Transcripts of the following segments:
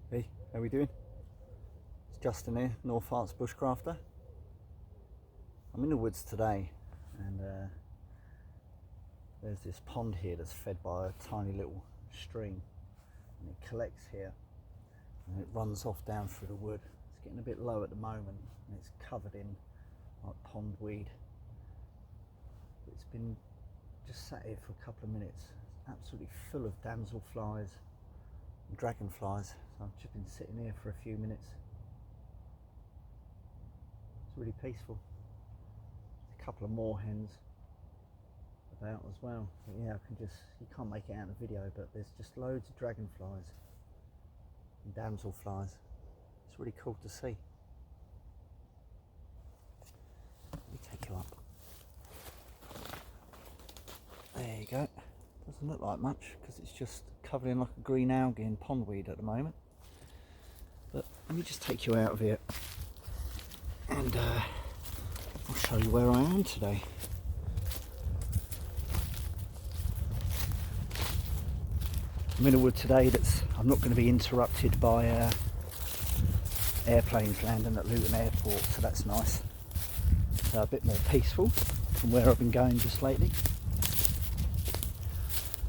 Hey, how we doing? It's Justin here, North Arts Bushcrafter. I'm in the woods today, and there's this pond here that's fed by a tiny little stream, and it collects here and it runs off down through the wood. It's getting a bit low at the moment and it's covered in like pond weed. It's been just sat here for a couple of minutes. It's absolutely full of damselflies and dragonflies. So I've just been sitting here for a few minutes. It's really peaceful. There's a couple of moorhens about as well. But yeah, you can't make it out in the video, but there's just loads of dragonflies and damselflies. It's really cool to see. Let me take you up. There you go. Doesn't look like much because it's just covered in like a green algae and pondweed at the moment. But let me just take you out of here and I'll show you where I am today. I'm in a wood today I'm not going to be interrupted by airplanes landing at Luton Airport, so that's nice. So a bit more peaceful from where I've been going just lately.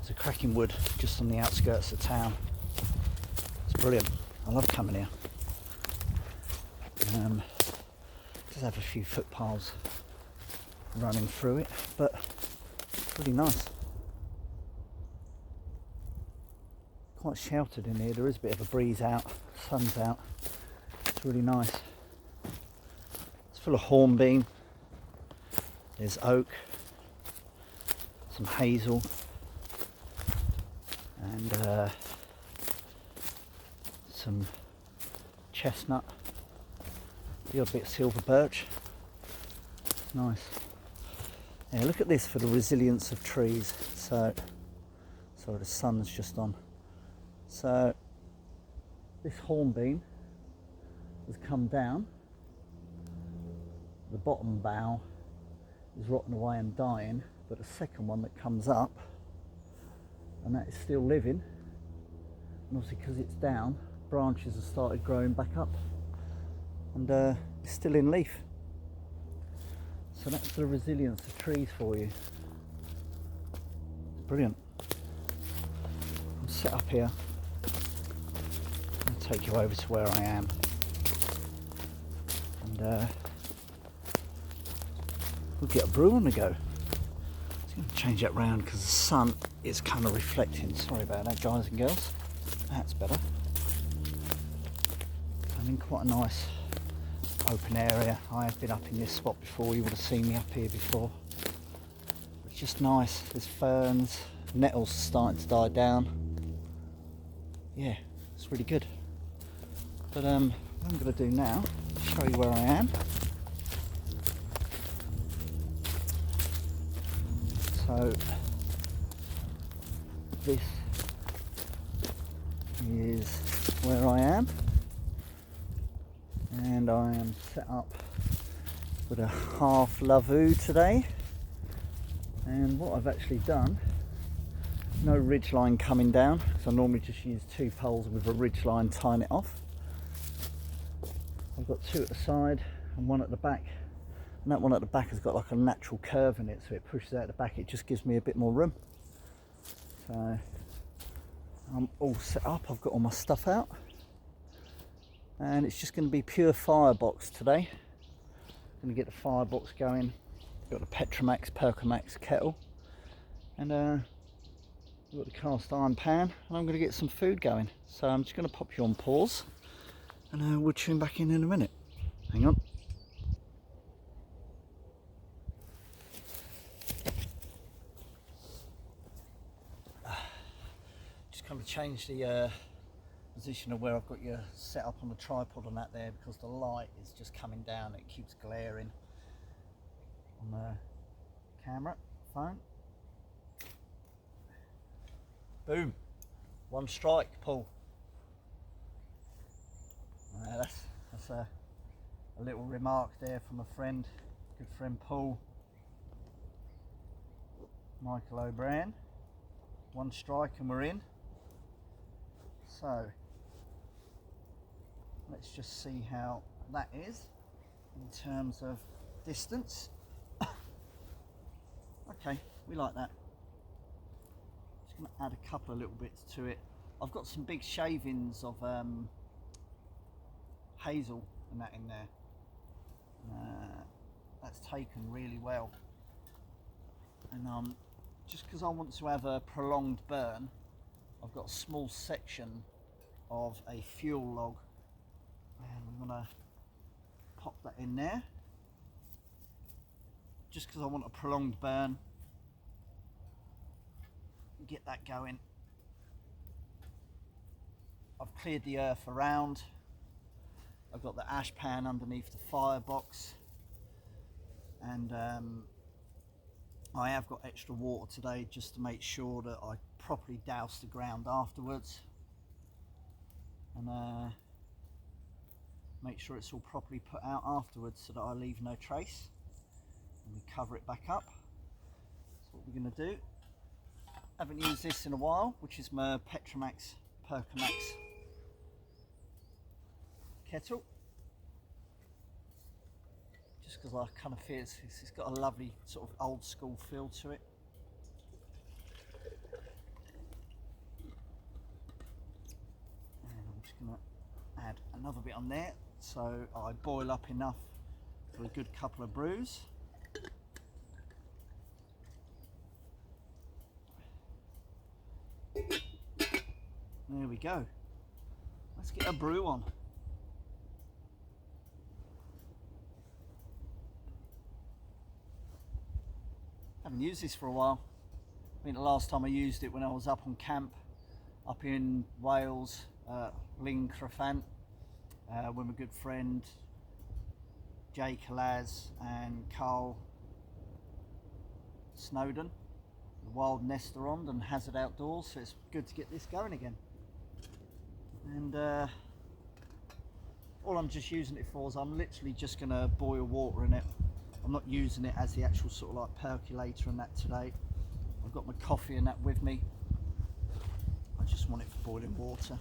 It's a cracking wood just on the outskirts of town. It's brilliant. I love coming here. Does have a few footpaths running through it, but it's really nice. Quite sheltered in here. There is a bit of a breeze out, sun's out. It's really nice. It's full of hornbeam. There's oak, some hazel, and some chestnut. The odd bit of silver birch. It's nice. Yeah, look at this for the resilience of trees. So, sorry, the sun's just on. So this hornbeam has come down. The bottom bough is rotting away and dying, but the second one that comes up, and that is still living, and obviously because it's down, branches have started growing back up, and it's still in leaf. So that's the resilience of trees for you. It's brilliant. I'm set up here. I'll take you over to where I am, and we'll get a brew on the go. I'm going to change that round because the sun is kind of reflecting. Sorry about that, guys and girls. That's better. I'm in quite a nice open area. I have been up in this spot before. You would have seen me up here before. It's just nice. There's ferns, nettles starting to die down. Yeah, it's really good. But what I'm going to do now, show you where I am. So this is where I am, and I am set up with a half lavvu today. And what I've actually done, no ridge line coming down, because I normally just use 2 poles with a ridge line tying it off. I've got 2 at the side and 1 at the back, and that one at the back has got like a natural curve in it, so it pushes out the back. It just gives me a bit more room. So I'm all set up. I've got all my stuff out, and it's just going to be pure firebox today. I'm going to get the firebox going. Got the Petromax Percomax kettle, and we've got the cast iron pan, and I'm going to get some food going. So I'm just going to pop you on pause, and we'll tune back in a minute. Hang on. Just kind of change the position of where I've got you set up on the tripod on that there, because the light is just coming down. It keeps glaring on the camera, phone. Boom. 1 strike, Paul. That's a little remark there from a friend, good friend Paul. Michael O'Brien. 1 strike and we're in. So Let's just see how that is in terms of distance. Okay, we like that. Just going to add a couple of little bits to it. I've got some big shavings of hazel and that in there. That's taken really well. And just because I want to have a prolonged burn, I've got a small section of a fuel log, and I'm going to pop that in there just because I want a prolonged burn. Get that going. I've cleared the earth around. I've got the ash pan underneath the firebox, and I have got extra water today just to make sure that I properly douse the ground afterwards, and make sure it's all properly put out afterwards so that I leave no trace. And we cover it back up. That's what we're going to do. Haven't used this in a while, which is my Petromax Perkamax kettle. Just because I kind of feel it's got a lovely sort of old school feel to it. And I'm just going to add another bit on there so I boil up enough for a good couple of brews. There we go. Let's get a brew on. Haven't used this for a while. I think the last time I used it when I was up on camp up in Wales, Llyn Crefant, with my good friend Jay Calaz and Carl Snowden, the Wild Nesterond and Hazard Outdoors. So it's good to get this going again. And all I'm just using it for is I'm literally just going to boil water in it. I'm not using it as the actual sort of like percolator and that today. I've got my coffee and that with me. I just want it for boiling water.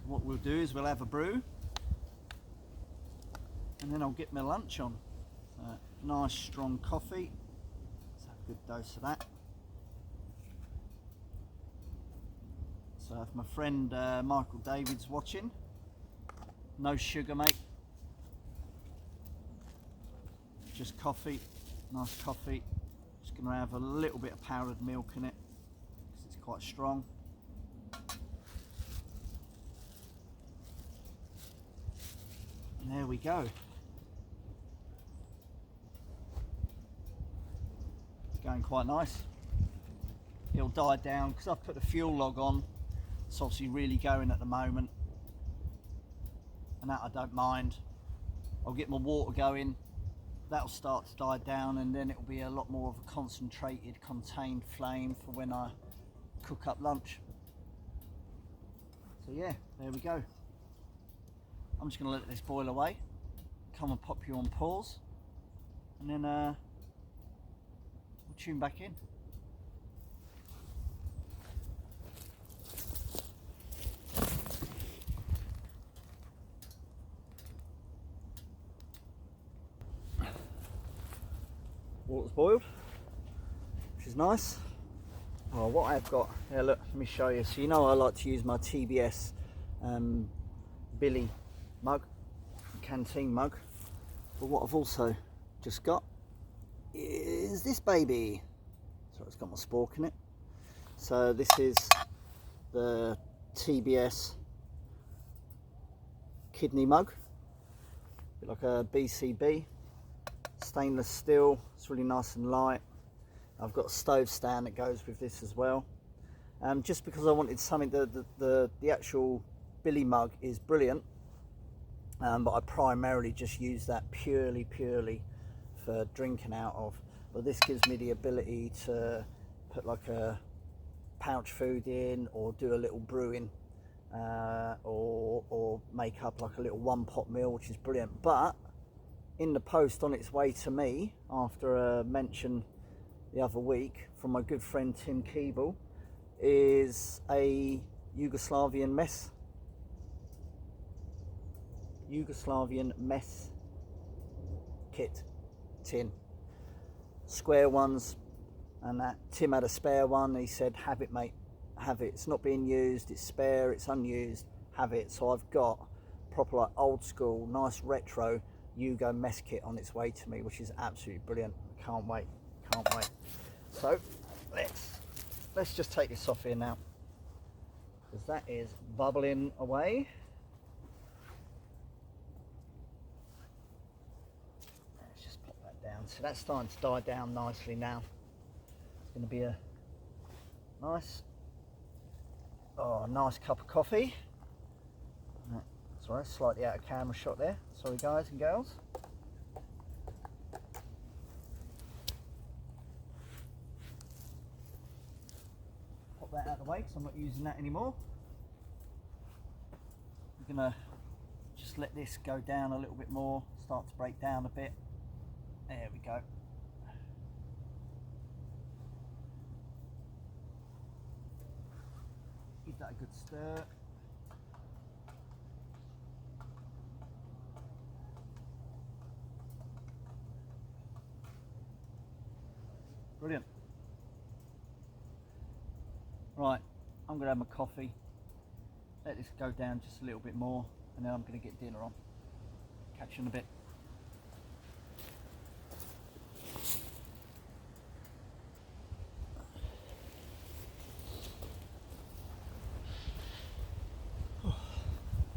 What we'll do is we'll have a brew, and then I'll get my lunch on. Nice strong coffee. Let's have a good dose of that. So if my friend Michael David's watching, no sugar, mate. Just coffee, nice coffee. Just going to have a little bit of powdered milk in it because it's quite strong. And there we go. It's going quite nice. It'll die down because I've put the fuel log on. It's obviously really going at the moment, and that I don't mind. I'll get my water going. That'll start to die down, and then it'll be a lot more of a concentrated, contained flame for when I cook up lunch. So yeah, there we go. I'm just going to let this boil away, come and pop you on pause, and then we'll tune back in. Water's boiled, which is nice. Oh, what I've got here, look, let me show you. So you know I like to use my TBS Billy mug, canteen mug, but what I've also just got is this baby. So it's got my spork in it. So this is the TBS kidney mug, a bit like a BCB. Stainless steel, it's really nice and light. I've got a stove stand that goes with this as well. Just because I wanted something, the actual Billy mug is brilliant, but I primarily just use that purely for drinking out of. But this gives me the ability to put like a pouch food in, or do a little brewing, or make up like a little one pot meal, which is brilliant. But in the post on its way to me, after a mention the other week from my good friend Tim Keeble, is a Yugoslavian mess Yugoslavian mess kit tin, square ones, and that Tim had a spare one. He said, have it mate, have it, it's not being used, it's spare, it's unused, have it. So I've got proper like old school, nice retro Yugo mess kit on its way to me, which is absolutely brilliant. Can't wait, can't wait. So let's just take this off here now, because that is bubbling away. Let's just pop that down. So that's starting to die down nicely now. It's going to be a nice cup of coffee. Sorry, slightly out of camera shot there. Sorry guys and girls. Pop that out of the way because I'm not using that anymore. I'm going to just let this go down a little bit more, start to break down a bit. There we go. Give that a good stir. Brilliant. Right, I'm going to have my coffee, let this go down just a little bit more, and then I'm going to get dinner on. Catch you in a bit.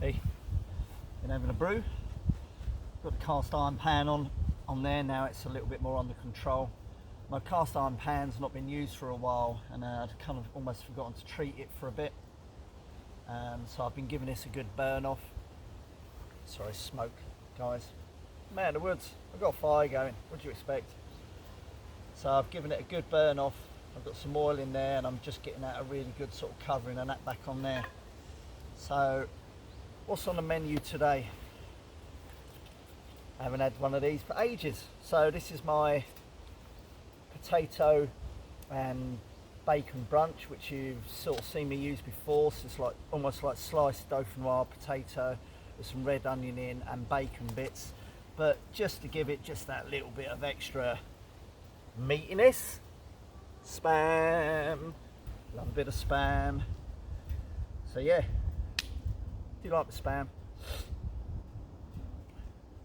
Hey, been having a brew. Got the cast iron pan on there now. It's a little bit more under control. My cast iron pan's not been used for a while, and I'd kind of almost forgotten to treat it for a bit. So I've been giving this a good burn off. Sorry, smoke, guys. Man, the woods. I've got a fire going. What do you expect? So I've given it a good burn off. I've got some oil in there, and I'm just getting out a really good sort of covering and that back on there. So, what's on the menu today? I haven't had one of these for ages. So this is my potato and bacon brunch, which you've sort of seen me use before. So it's like almost like sliced dauphinoise potato with some red onion in and bacon bits, but just to give it just that little bit of extra meatiness. Spam, love a bit of spam. So yeah, do you like the spam?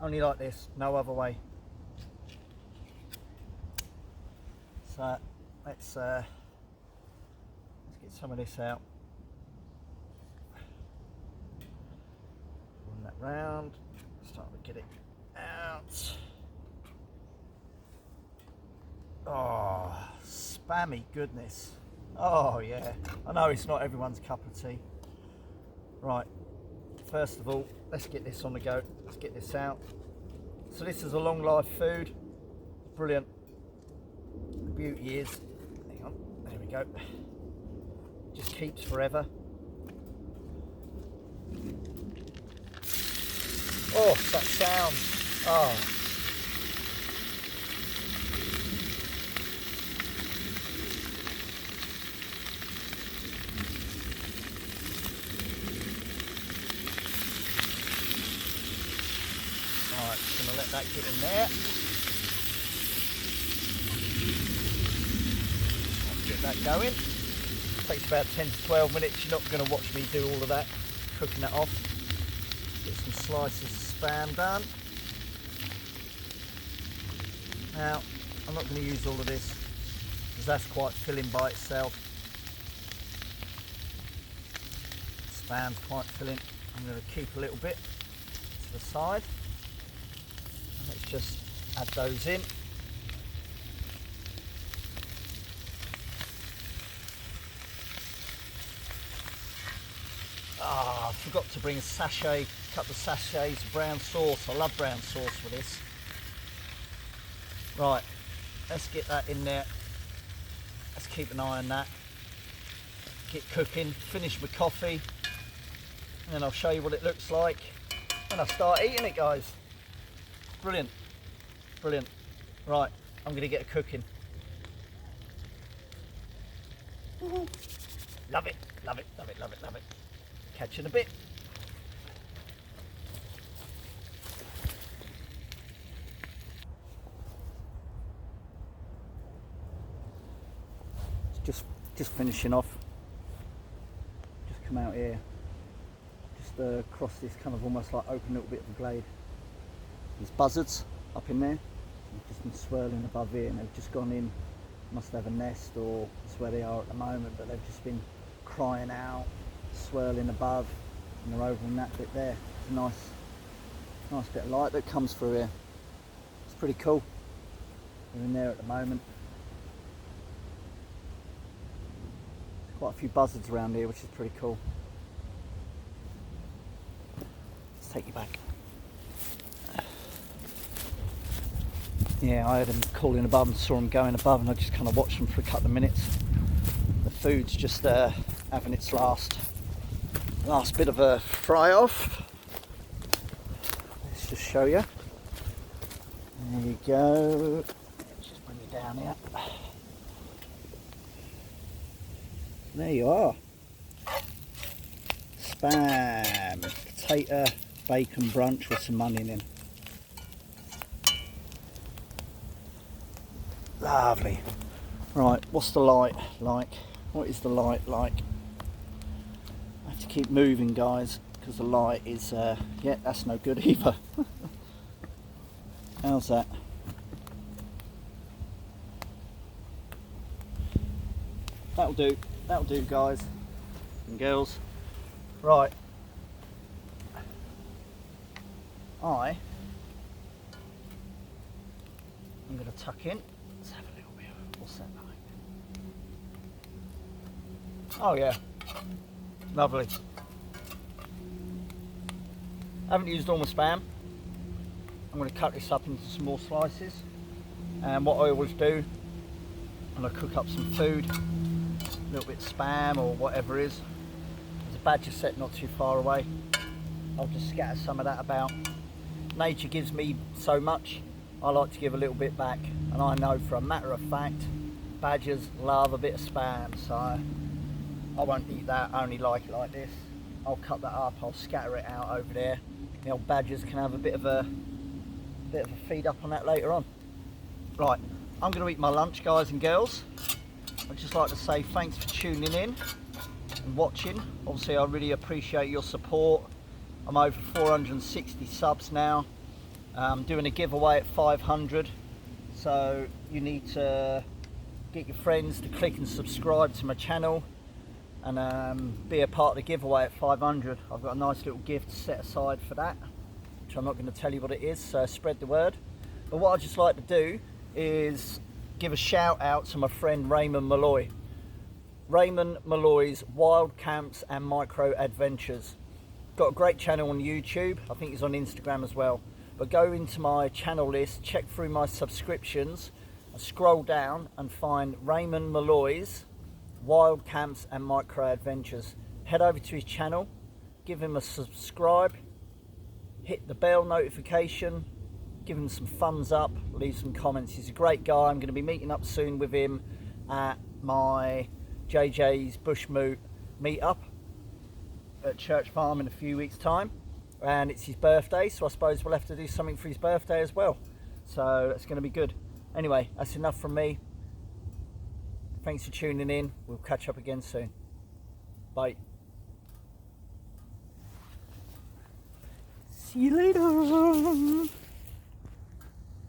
Only like this, no other way. So let's get some of this out. Run that round. Start to get it out. Oh, spammy goodness. Oh yeah. I know it's not everyone's cup of tea. Right. First of all, let's get this on the go. Let's get this out. So this is a long life food. Brilliant. The beauty is, hang on, there we go. Just keeps forever. Oh, that sound. Oh. Alright, just gonna let that get in there. Get that going. Takes about 10 to 12 minutes. You're not going to watch me do all of that, cooking that off. Get some slices of spam done. Now, I'm not going to use all of this because that's quite filling by itself. Spam's quite filling. I'm going to keep a little bit to the side. Let's just add those in. I forgot to bring a couple of sachets of brown sauce. I love brown sauce for this. Right, let's get that in there. Let's keep an eye on that. Get cooking, finish my coffee, and then I'll show you what it looks like when I start eating it, guys. Brilliant, brilliant. Right, I'm gonna get cooking. Love it, love it, love it, love it, love it. Catch you in a bit. just finishing off. Just come out here, just across this kind of almost like open little bit of a glade. There's buzzards up in there. They've just been swirling above here, and they've just gone in. Must have a nest, or that's where they are at the moment. But they've just been crying out, swirling above, and they're over in that bit there. It's a nice bit of light that comes through here. It's pretty cool. They're in there at the moment. There's quite a few buzzards around here, which is pretty cool. Let's take you back. Yeah, I heard them calling above and saw them going above, and I just kind of watched them for a couple of minutes. The food's just having its last bit of a fry off. Let's just show you. There you go. Let's just bring you down here. There you are. Spam, potato, bacon brunch with some onion in. Lovely. Right, what's the light like? What is the light like? I have to keep moving, guys, because the light is, yeah, that's no good either. How's that? That'll do, guys and girls. Right. I'm going to tuck in. Let's have a little bit. What's that like? Oh yeah, lovely. I haven't used all my spam. I'm going to cut this up into some more slices. And what I always do when I cook up some food, a little bit of spam or whatever it is, there's a badger set not too far away. I'll just scatter some of that about. Nature gives me so much, I like to give a little bit back, and I know for a matter of fact badgers love a bit of spam, so I won't eat that. I only like it like this. I'll cut that up, I'll scatter it out over there. The old badgers can have a bit of a feed up on that later on. Right, I'm going to eat my lunch, guys and girls. I'd just like to say thanks for tuning in and watching. Obviously I really appreciate your support. I'm over 460 subs now. I'm doing a giveaway at 500, so you need to get your friends to click and subscribe to my channel and be a part of the giveaway at 500. I've got a nice little gift set aside for that, which I'm not going to tell you what it is, so spread the word. But what I'd just like to do is give a shout out to my friend Raymond Malloy. Raymond Malloy's Wild Camps and Micro Adventures. Got a great channel on YouTube. I think he's on Instagram as well. But go into my channel list, check through my subscriptions, and scroll down and find Raymond Malloy's Wild Camps and Micro Adventures. Head over to his channel, give him a subscribe, hit the bell notification, give him some thumbs up, leave some comments. He's a great guy. I'm going to be meeting up soon with him at my JJ's Bushmoot meetup at Church Farm in a few weeks' time. And it's his birthday, so I suppose we'll have to do something for his birthday as well. So that's going to be good. Anyway, that's enough from me. Thanks for tuning in. We'll catch up again soon. Bye. See you later.